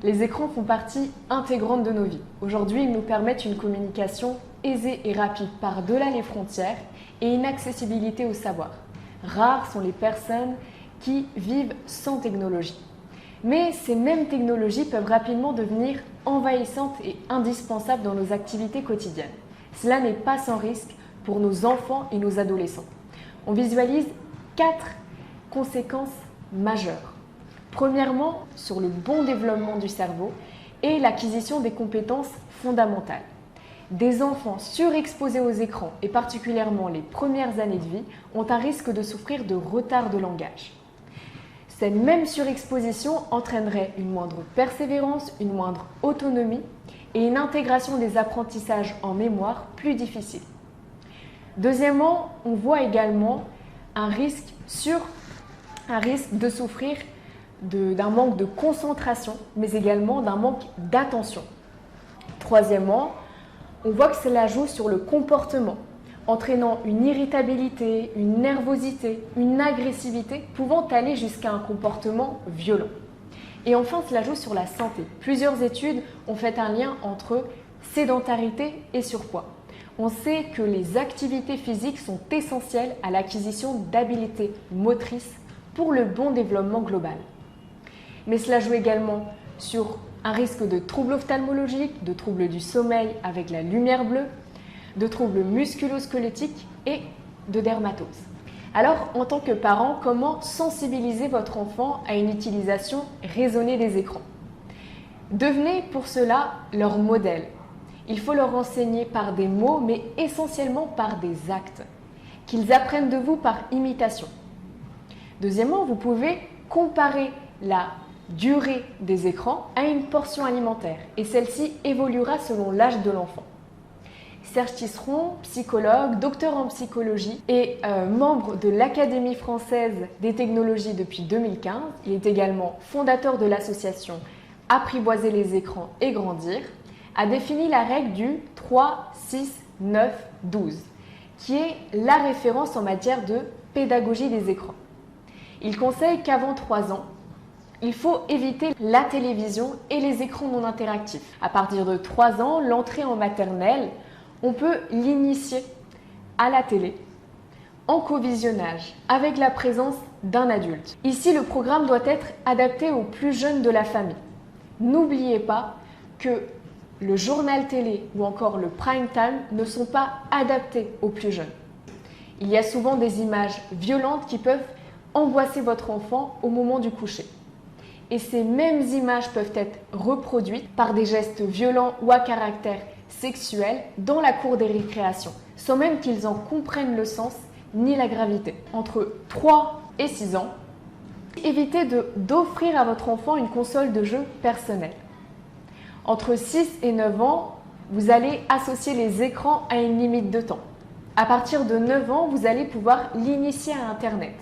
Les écrans font partie intégrante de nos vies. Aujourd'hui, ils nous permettent une communication aisée et rapide par-delà les frontières et une accessibilité au savoir. Rares sont les personnes qui vivent sans technologie. Mais ces mêmes technologies peuvent rapidement devenir envahissantes et indispensables dans nos activités quotidiennes. Cela n'est pas sans risque pour nos enfants et nos adolescents. On visualise 4 conséquences majeures. Premièrement, sur le bon développement du cerveau et l'acquisition des compétences fondamentales. Des enfants surexposés aux écrans, et particulièrement les premières années de vie, ont un risque de souffrir de retard de langage. Cette même surexposition entraînerait une moindre persévérance, une moindre autonomie et une intégration des apprentissages en mémoire plus difficile. Deuxièmement, on voit également un risque de souffrir d'un manque de concentration, mais également d'un manque d'attention. Troisièmement, on voit que cela joue sur le comportement, entraînant une irritabilité, une nervosité, une agressivité, pouvant aller jusqu'à un comportement violent. Et enfin, cela joue sur la santé. Plusieurs études ont fait un lien entre sédentarité et surpoids. On sait que les activités physiques sont essentielles à l'acquisition d'habiletés motrices pour le bon développement global. Mais cela joue également sur un risque de troubles ophtalmologiques, de troubles du sommeil avec la lumière bleue, de troubles musculo-squelettiques et de dermatose. Alors, en tant que parent, comment sensibiliser votre enfant à une utilisation raisonnée des écrans? Devenez pour cela leur modèle. Il faut leur enseigner par des mots, mais essentiellement par des actes, qu'ils apprennent de vous par imitation. Deuxièmement, vous pouvez comparer la durée des écrans à une portion alimentaire et celle-ci évoluera selon l'âge de l'enfant. Serge Tisseron, psychologue, docteur en psychologie et membre de l'Académie française des technologies depuis 2015, il est également fondateur de l'association Apprivoiser les écrans et grandir, a défini la règle du 3, 6, 9, 12, qui est la référence en matière de pédagogie des écrans. Il conseille qu'avant 3 ans, il faut éviter la télévision et les écrans non interactifs. À partir de 3 ans, l'entrée en maternelle, on peut l'initier à la télé, en covisionnage, avec la présence d'un adulte. Ici, le programme doit être adapté aux plus jeunes de la famille. N'oubliez pas que le journal télé ou encore le prime time ne sont pas adaptés aux plus jeunes. Il y a souvent des images violentes qui peuvent angoisser votre enfant au moment du coucher. Et ces mêmes images peuvent être reproduites par des gestes violents ou à caractère sexuel dans la cour des récréations, sans même qu'ils en comprennent le sens ni la gravité. Entre 3 et 6 ans, évitez d'offrir à votre enfant une console de jeu personnelle. Entre 6 et 9 ans, vous allez associer les écrans à une limite de temps. À partir de 9 ans, vous allez pouvoir l'initier à Internet.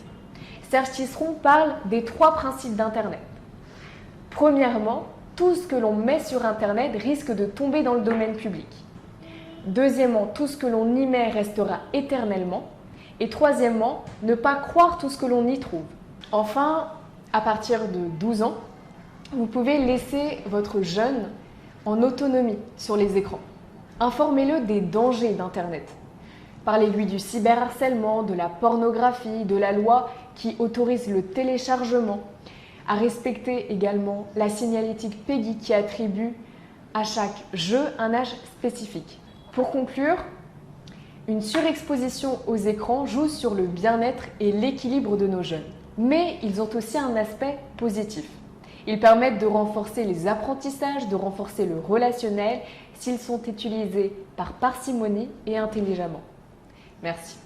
Serge Tisseron parle des 3 principes d'Internet. Premièrement, tout ce que l'on met sur Internet risque de tomber dans le domaine public. Deuxièmement, tout ce que l'on y met restera éternellement. Et troisièmement, ne pas croire tout ce que l'on y trouve. Enfin, à partir de 12 ans, vous pouvez laisser votre jeune en autonomie sur les écrans. Informez-le des dangers d'Internet. Parlez-lui du cyberharcèlement, de la pornographie, de la loi qui autorise le téléchargement, à respecter également la signalétique PEGI qui attribue à chaque jeu un âge spécifique. Pour conclure, une surexposition aux écrans joue sur le bien-être et l'équilibre de nos jeunes. Mais ils ont aussi un aspect positif. Ils permettent de renforcer les apprentissages, de renforcer le relationnel s'ils sont utilisés par parcimonie et intelligemment. Merci.